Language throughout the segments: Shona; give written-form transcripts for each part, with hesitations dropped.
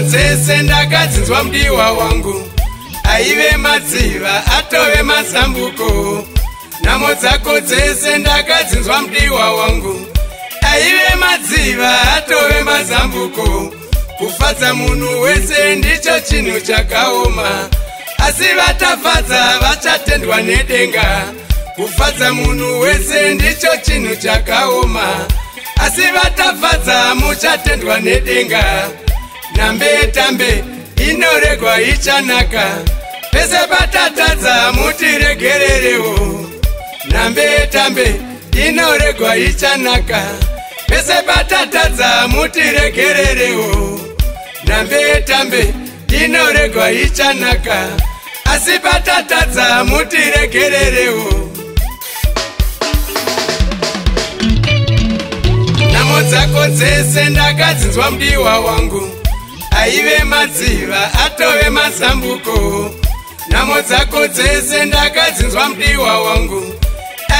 dzese ndakadzinzwa mudiwa wangu aive madziva atove mazambuko. Nhamo dzako dzese ndakadzinzwa mudiwa wangu aive madziva atove mazambuko. Kufadza munhu wese ndicho chinhu chakaoma, asi vatafadza vachatendwa nedenga. Kufadza munhu wese ndicho chinhu chakaoma, asi vatafadza muchatendwa nedenga. Nambe tambe inoregwa ichanaka, pese patatadza mutiregererewo. Nambe tambe inoregwa ichanaka, pese patatadza mutiregererewo. Nambe tambe inoregwa ichanaka, asi patatadza mutiregererewo. Nhamo dzako dzese ndakadzinzwa mudiwa wangu aive madziva atove mazambuko. Nhamo dzako dzese ndakadzinzwa mudiwa wangu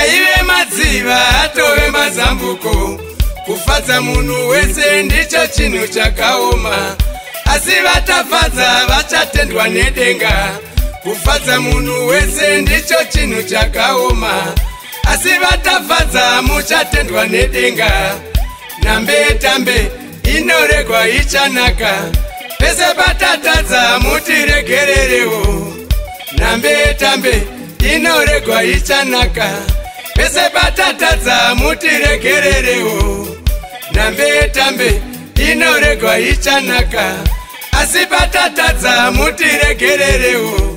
aive madziva atove mazambuko. Kufadza munhu wese ndicho chinhu chakaoma, asi vatafadza vachatendwa nedenga. Kufadza munhu wese ndicho chinhu chakaoma, asi vatafadza muchatendwa nedenga. Nambe tambe inoregwa ichanaka, pese patatadza mutiregererewo. Nambe tambe inoregwa ichanaka, pese patatadza mutiregererewo. Nambe tambe inoregwa ichanaka, asi patatadza mutiregererewo.